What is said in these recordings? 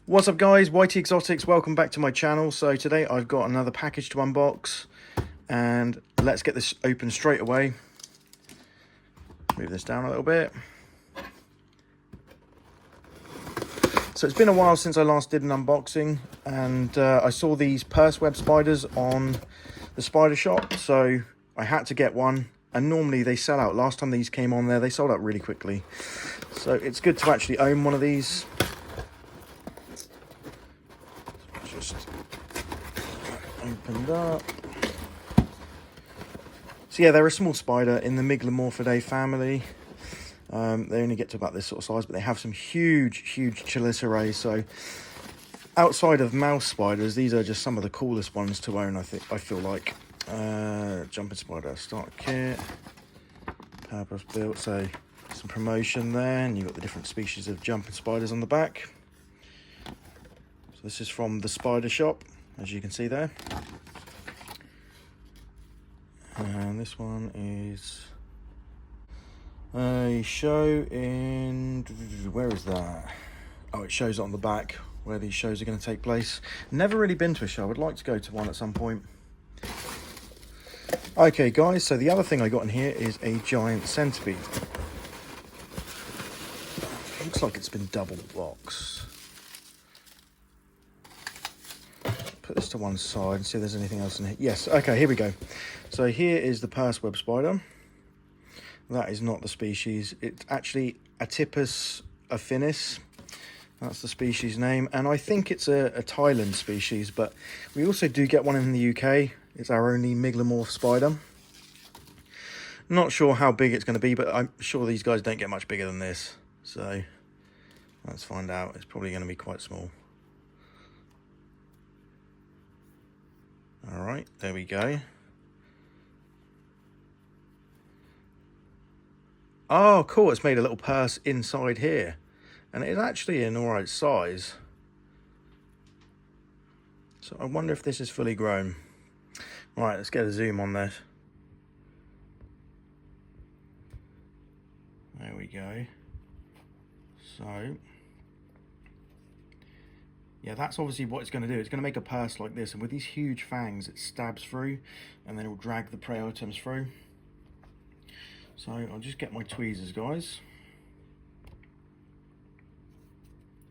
What's up guys, YT Exotics, welcome back to my channel. So today I've got another package to unbox and let's get this open straight away. Move this down a little bit. So it's been a while since I last did an unboxing and I saw these Purseweb spiders on the spider shop, so I had to get one, and normally they sell out. Last time these came on there they sold out really quickly, so it's good to actually own one of these. Just opened up. So yeah, they're a small spider in the Miglomorphidae family. They only get to about this sort of size, but they have some huge chelicerae. So outside of mouse spiders, these are just some of the coolest ones to own, I feel like. Jumping spider starter kit, purpose built, so some promotion there, and you've got the different species of jumping spiders on the back. So this is from the spider shop, as you can see there. And this one is a show in, where is that? Oh, it shows it on the back where these shows are going to take place. Never really been to a show. I would like to go to one at some point. Okay guys, so the other thing I got in here is a giant centipede. Looks like it's been double boxed. Put this to one side and see if there's anything else in here. Yes, okay, here we go. So here is the Purseweb spider. That is not the species. It's actually Atypus affinis. That's the species name. And I think it's a Thailand species, but we also do get one in the UK. It's our only Miglomorph spider. Not sure how big it's going to be, but I'm sure these guys don't get much bigger than this. So let's find out. It's probably going to be quite small. All right, there we go. Oh, cool. It's made a little purse inside here. And it's actually an all right size. So I wonder if this is fully grown. All right, let's get a zoom on this. There we go. So yeah, that's obviously what it's going to do. It's going to make a purse like this, and with these huge fangs it stabs through and then it will drag the prey items through. So I'll just get my tweezers, guys.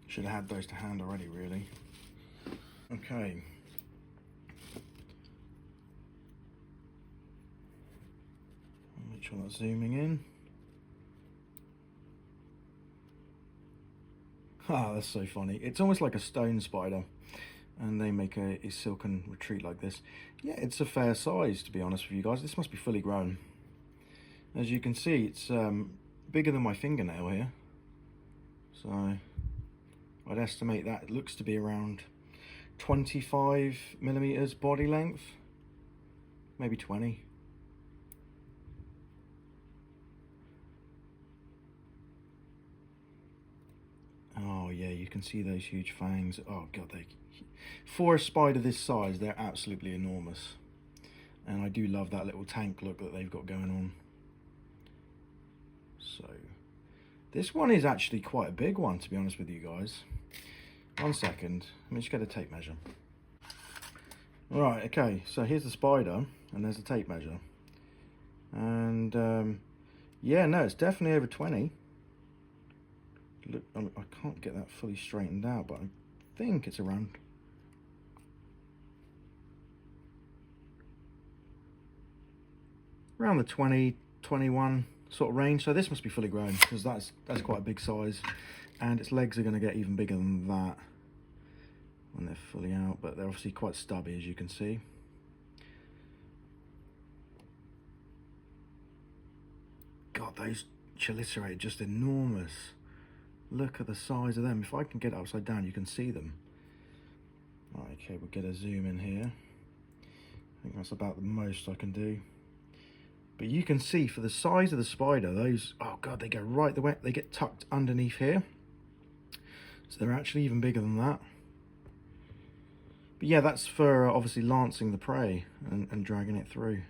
Should have had those to hand already, really. Okay. Make sure that's zooming in. Ah, that's so funny. It's almost like a stone spider, and they make a silken retreat like this. Yeah, it's a fair size, to be honest with you guys. This must be fully grown. As you can see, it's bigger than my fingernail here. So I'd estimate that it looks to be around 25 millimeters body length, maybe 20. Oh yeah, you can see those huge fangs. Oh god, for a spider this size, they're absolutely enormous. And I do love that little tank look that they've got going on. So this one is actually quite a big one, to be honest with you guys. 1 second, let me just get a tape measure. Right, okay, so here's the spider and there's a tape measure. And yeah, no, it's definitely over 20. Look, I can't get that fully straightened out, but I think it's around the 20, 21 sort of range. So this must be fully grown, because that's quite a big size, and its legs are going to get even bigger than that when they're fully out, but they're obviously quite stubby, as you can see. God, those chelicerae are just enormous. Look at the size of them. If I can get it upside down, you can see them. Right, okay, we'll get a zoom in here. I think that's about the most I can do. But you can see, for the size of the spider, those, oh god, they go right the way, they get tucked underneath here. So they're actually even bigger than that. But yeah, that's for obviously lancing the prey and dragging it through.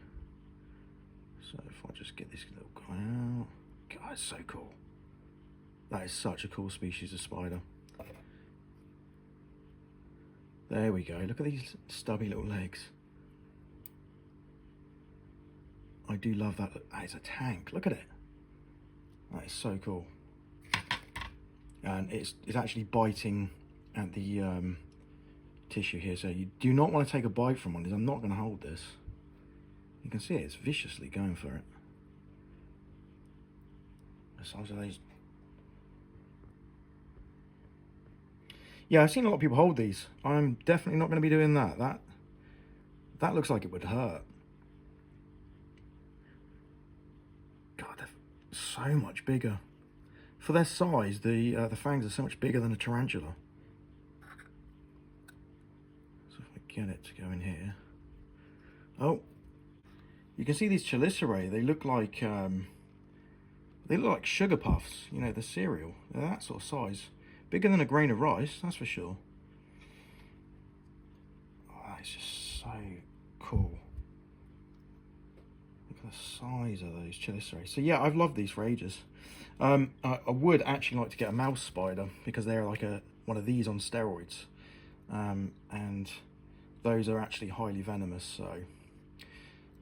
So if I just get this little guy out. God, it's so cool. That is such a cool species of spider. There we go. Look at these stubby little legs. I do love that. That is a tank. Look at it. That is so cool. And it's actually biting at the tissue here. So you do not want to take a bite from one of these. I'm not going to hold this. You can see it's viciously going for it. The size of these. Yeah, I've seen a lot of people hold these. I'm definitely not going to be doing that. That looks like it would hurt. God, they're so much bigger. For their size, the fangs are so much bigger than a tarantula. So if I get it to go in here. Oh, you can see these chelicerae. They look like sugar puffs. You know, the cereal. They're that sort of size. Bigger than a grain of rice, that's for sure. Oh, that's just so cool. Look at the size of those chelicerae. So yeah, I've loved these for ages. I would actually like to get a mouse spider because they're like one of these on steroids, and those are actually highly venomous. So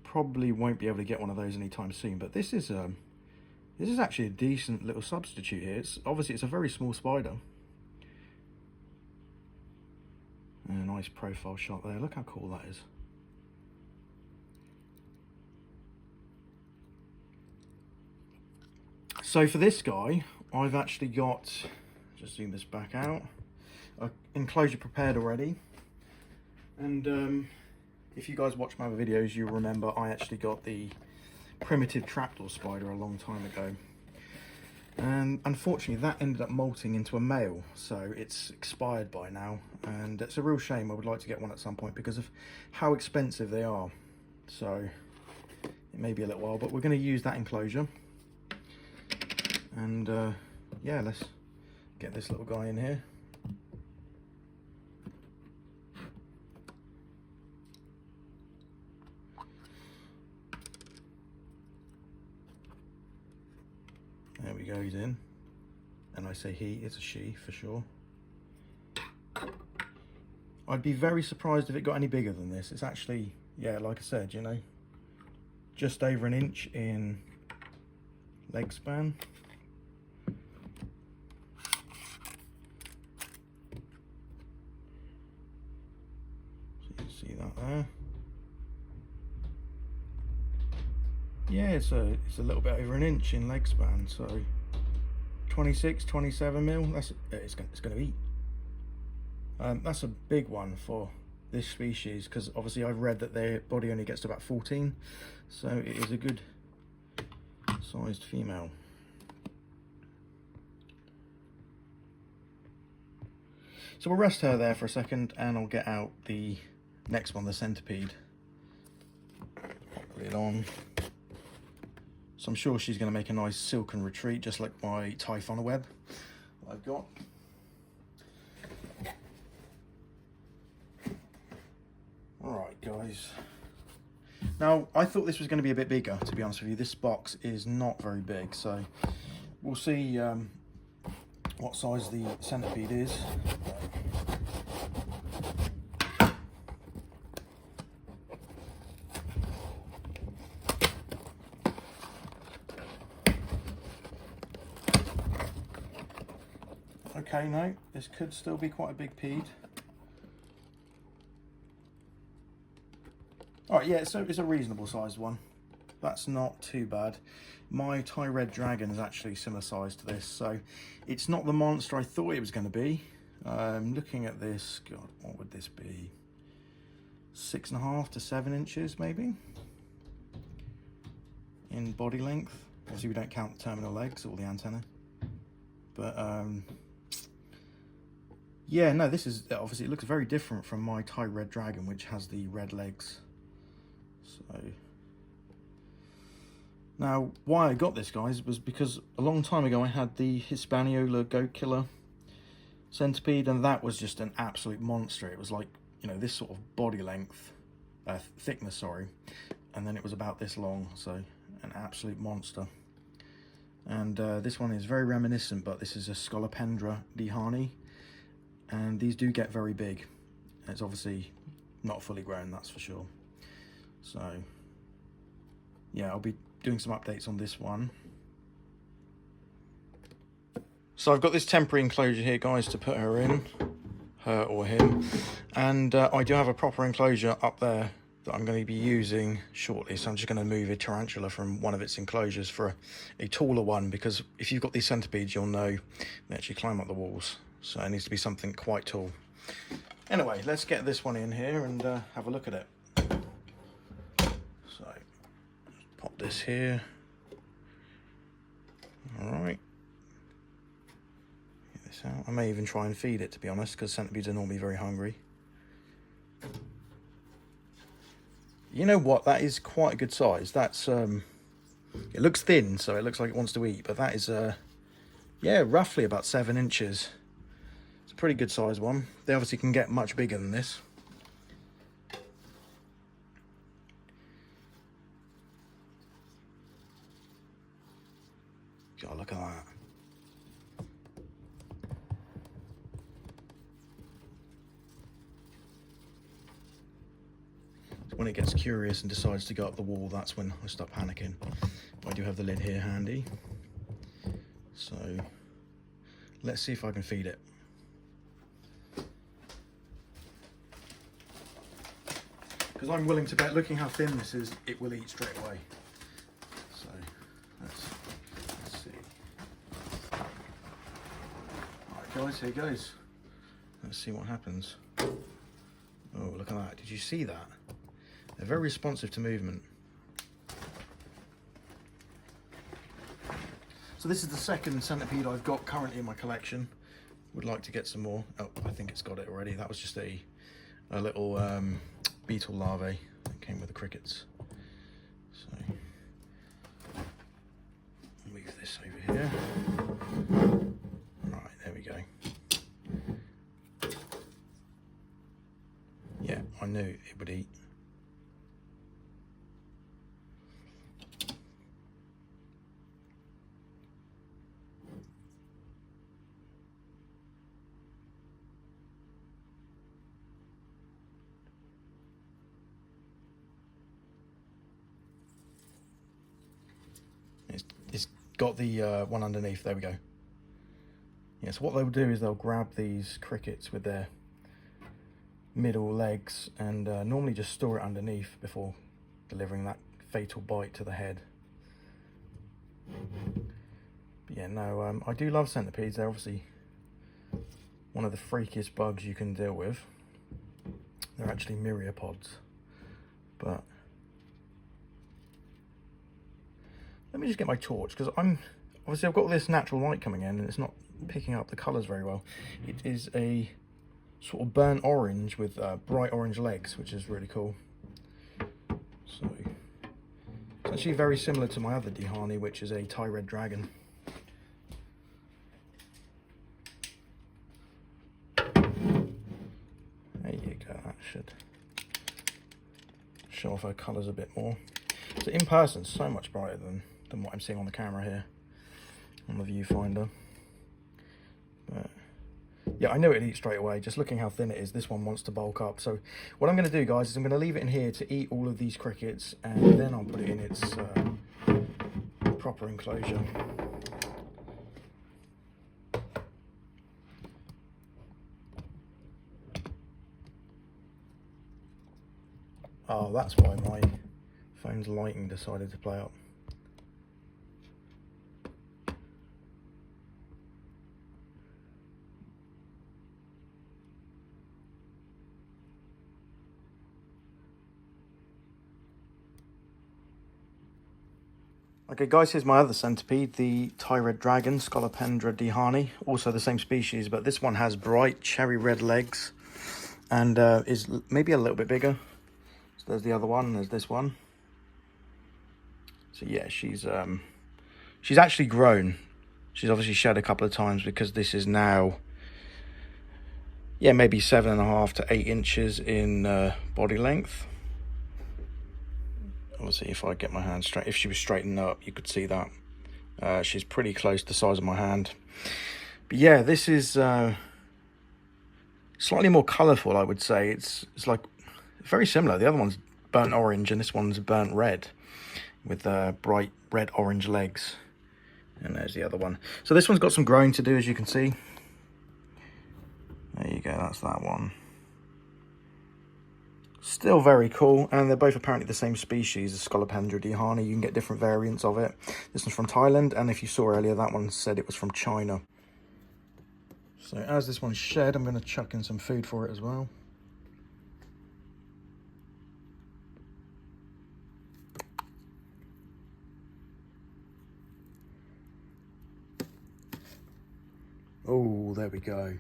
probably won't be able to get one of those anytime soon. But this is actually a decent little substitute here. It's a very small spider. And a nice profile shot there. Look how cool that is. So for this guy, I've actually got, just zoom this back out, an enclosure prepared already. And if you guys watch my other videos, you'll remember I actually got the primitive trapdoor spider a long time ago. And unfortunately that ended up molting into a male, so it's expired by now, and it's a real shame. I would like to get one at some point because of how expensive they are. So it may be a little while, but we're going to use that enclosure. And yeah, let's get this little guy in here. There we go, he's in. And I say he, it's a she for sure. I'd be very surprised if it got any bigger than this. It's actually, yeah, like I said, you know, just over an inch in leg span. So you can see that there. Yeah, it's a little bit over an inch in leg span, so 26, 27 mil. It's going to eat. That's a big one for this species because obviously I've read that their body only gets to about 14, so it is a good sized female. So we'll rest her there for a second, and I'll get out the next one, the centipede. Put it on. So I'm sure she's going to make a nice silken retreat, just like my Thai funnel web I've got. Alright guys. Now, I thought this was going to be a bit bigger, to be honest with you. This box is not very big, so we'll see what size the centipede is. Okay, no, this could still be quite a big pede. Alright, yeah, so it's a reasonable sized one. That's not too bad. My Thai red dragon is actually similar size to this, so it's not the monster I thought it was going to be. Looking at this, God, what would this be? 6.5 to 7 inches, maybe, in body length. Obviously, we don't count the terminal legs or the antenna, but yeah, no, this is obviously, it looks very different from my Thai red dragon, which has the red legs. So now, why I got this, guys, was because a long time ago I had the Hispaniola goat killer centipede, and that was just an absolute monster. It was like, you know, this sort of body length, thickness, sorry, and then it was about this long, so an absolute monster. And this one is very reminiscent, but this is a Scolopendra dehaani, and these do get very big. It's obviously not fully grown, that's for sure. So yeah, I'll be doing some updates on this one. So I've got this temporary enclosure here, guys, to put her in, her or him, and I do have a proper enclosure up there that I'm going to be using shortly. So I'm just going to move a tarantula from one of its enclosures for a taller one, because if you've got these centipedes, you'll know they actually climb up the walls. So it needs to be something quite tall. Anyway, let's get this one in here and have a look at it. So pop this here. All right. Get this out. I may even try and feed it, to be honest, because centipedes are normally very hungry. You know what? That is quite a good size. That's it looks thin, so it looks like it wants to eat, but that is yeah, roughly about 7 inches. It's a pretty good size one. They obviously can get much bigger than this. God, look at that. When it gets curious and decides to go up the wall, that's when I start panicking. I do have the lid here handy. So let's see if I can feed it. Because I'm willing to bet, looking how thin this is, it will eat straight away. So let's see. Alright guys, here goes. Let's see what happens. Oh, look at that. Did you see that? They're very responsive to movement. So this is the second centipede I've got currently in my collection. Would like to get some more. Oh, I think it's got it already. That was just a little beetle larvae that came with the crickets. So move this over here. Right, there we go. Yeah, I knew it would eat. It's got the one underneath. There we go. Yeah, so what they'll do is they'll grab these crickets with their middle legs and normally just store it underneath before delivering that fatal bite to the head. But yeah, no, I do love centipedes. They're obviously one of the freakiest bugs you can deal with. They're actually myriapods, but let me just get my torch, because obviously I've got this natural light coming in and it's not picking up the colours very well. It is a sort of burnt orange with bright orange legs, which is really cool. So it's actually very similar to my other dehaani, which is a Thai red dragon. There you go, that should show off her colours a bit more. So in person, so much brighter than what I'm seeing on the camera here, on the viewfinder. But yeah, I knew it'd eat straight away. Just looking how thin it is, this one wants to bulk up. So what I'm going to do, guys, is I'm going to leave it in here to eat all of these crickets, and then I'll put it in its proper enclosure. Oh, that's why my phone's lighting decided to play up. Okay guys, here's my other centipede, the Thai red dragon, Scolopendra dehaani, also the same species, but this one has bright cherry red legs and is maybe a little bit bigger. So there's the other one, there's this one. So yeah, she's actually grown. She's obviously shed a couple of times because this is now, yeah, maybe 7.5 to 8 inches in body length. Obviously, if I get my hand straight, if she was straightened up, you could see that. She's pretty close to the size of my hand. But yeah, this is slightly more colourful, I would say. It's like very similar. The other one's burnt orange and this one's burnt red with bright red orange legs. And there's the other one. So this one's got some growing to do, as you can see. There you go, that's that one. Still very cool, and they're both apparently the same species, the Scolopendra dehaani. You can get different variants of it. This one's from Thailand, and if you saw earlier, that one said it was from China. So as this one's shed, I'm going to chuck in some food for it as well. Oh, there we go.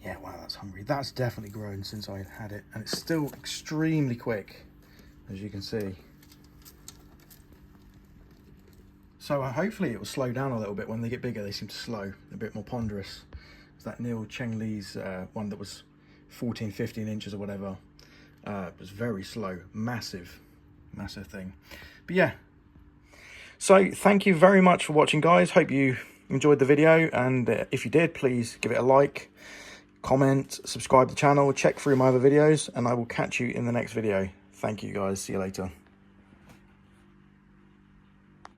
Yeah, wow, that's hungry. That's definitely grown since I had it, and it's still extremely quick, as you can see. So hopefully it will slow down a little bit. When they get bigger, they seem to slow, a bit more ponderous. It's that Neil Cheng Lee's one that was 14, 15 inches or whatever. It was very slow, massive thing. But yeah, so thank you very much for watching, guys. Hope you enjoyed the video, and if you did, please give it a like, comment, subscribe to the channel, check through my other videos, and I will catch you in the next video. Thank you, guys. See you later.